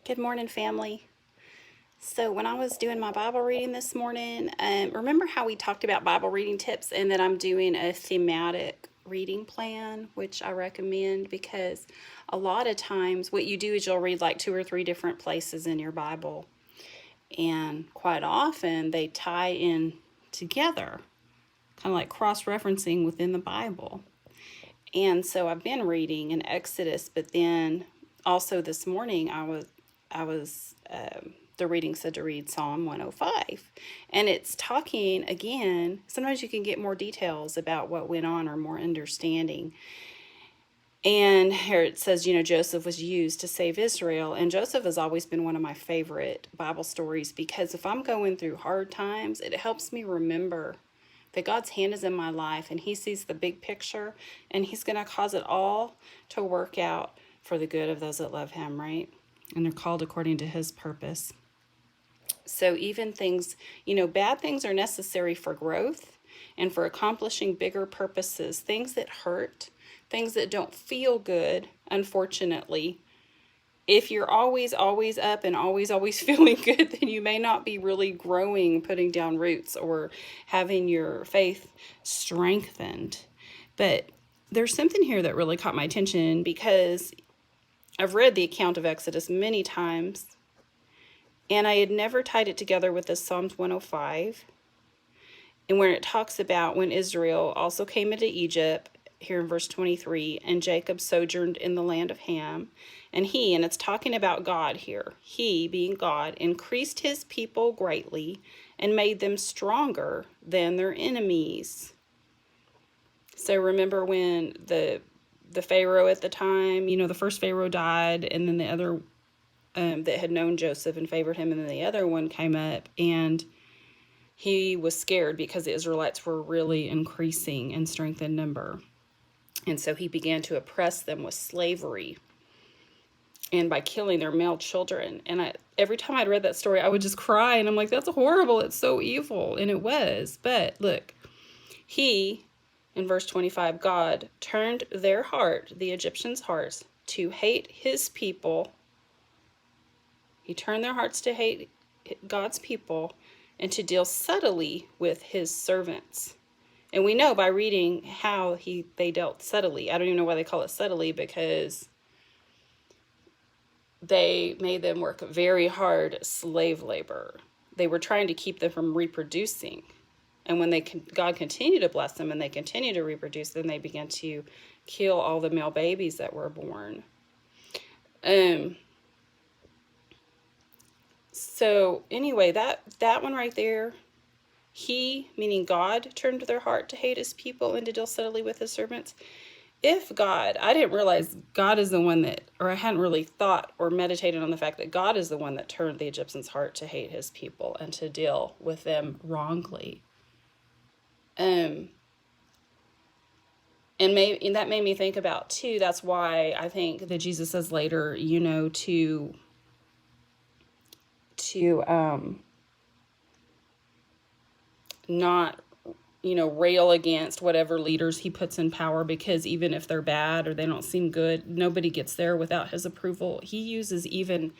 Good morning, family. So, when I was doing my Bible reading this morning, remember how we talked about Bible reading tips and that I'm doing a thematic reading plan, which I recommend because a lot of times what you do is you'll read like two or three different places in your Bible, and quite often they tie in together, kind of like cross referencing within the Bible. And so I've been reading in Exodus, but then also this morning I was the reading said to read Psalm 105, and it's talking again. Sometimes you can get more details about what went on or more understanding. And here it says, Joseph was used to save Israel. And Joseph has always been one of my favorite Bible stories because if I'm going through hard times, it helps me remember that God's hand is in my life and He sees the big picture and He's going to cause it all to work out for the good of those that love Him, right? And they're called according to His purpose. So even things, bad things are necessary for growth and for accomplishing bigger purposes. Things that hurt, things that don't feel good, unfortunately. If you're always up and always feeling good, then you may not be really growing, putting down roots, or having your faith strengthened. But there's something here that really caught my attention because I've read the account of Exodus many times, and I had never tied it together with this Psalms 105, and where it talks about when Israel also came into Egypt, here in verse 23, and Jacob sojourned in the land of Ham, and it's talking about God here, he, being God, increased his people greatly and made them stronger than their enemies. So remember when the Pharaoh at the time, the first Pharaoh died, and then the other that had known Joseph and favored him, and then the other one came up, and he was scared because the Israelites were really increasing in strength and number. And so he began to oppress them with slavery and by killing their male children. And every time I'd read that story, I would just cry. And I'm like, that's horrible. It's so evil. And it was. But look, in verse 25, God turned their heart, the Egyptians' hearts, to hate his people. He turned their hearts to hate God's people and to deal subtly with his servants. And we know by reading how they dealt subtly. I don't even know why they call it subtly, because they made them work very hard slave labor. They were trying to keep them from reproducing. And when God continued to bless them and they continued to reproduce, then they began to kill all the male babies that were born. So anyway, that one right there, he, meaning God, turned their heart to hate his people and to deal subtly with his servants. If God, I didn't realize God is the one that, or I hadn't really thought or meditated on the fact that God is the one that turned the Egyptians' heart to hate his people and to deal with them wrongly. And that made me think about too, that's why I think that Jesus says later, to not rail against whatever leaders he puts in power, because even if they're bad or they don't seem good, nobody gets there without his approval. He uses even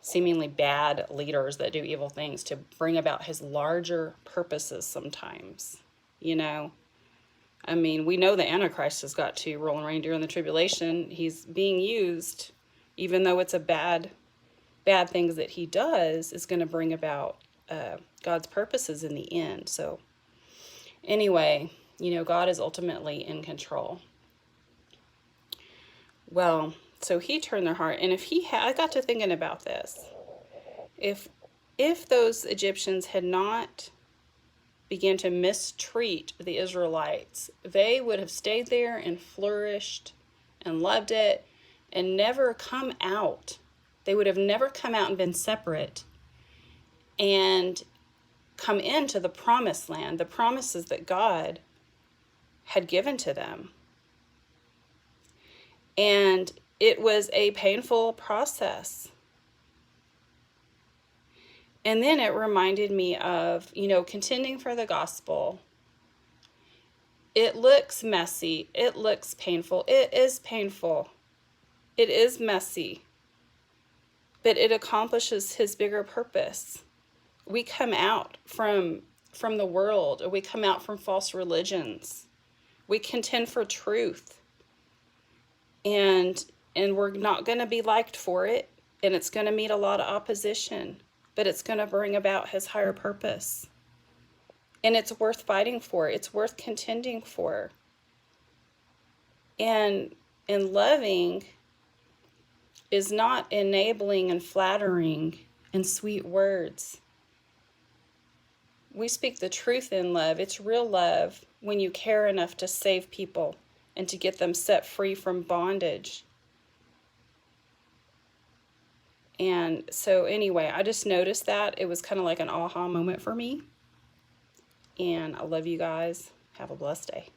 seemingly bad leaders that do evil things to bring about his larger purposes sometimes. I mean, we know the Antichrist has got to rule and reign during the tribulation. He's being used, even though it's a bad things that he does is going to bring about God's purposes in the end. So anyway, God is ultimately in control. Well, so he turned their heart, and I got to thinking about this. If those Egyptians had not began to mistreat the Israelites, they would have stayed there and flourished and loved it and never come out. They would have never come out and been separate and come into the promised land, the promises that God had given to them. And it was a painful process. And then it reminded me of, contending for the gospel. It looks messy. It looks painful. It is painful. It is messy. but it accomplishes his bigger purpose. We come out from the world, or we come out from false religions. We contend for truth, and we're not going to be liked for it, and it's going to meet a lot of opposition, but it's going to bring about his higher purpose. And it's worth fighting for. It's worth contending for. And loving is not enabling and flattering and sweet words. We speak the truth in love. It's real love when you care enough to save people and to get them set free from bondage. And so anyway, I just noticed that. It was kind of like an aha moment for me. And I love you guys. Have a blessed day.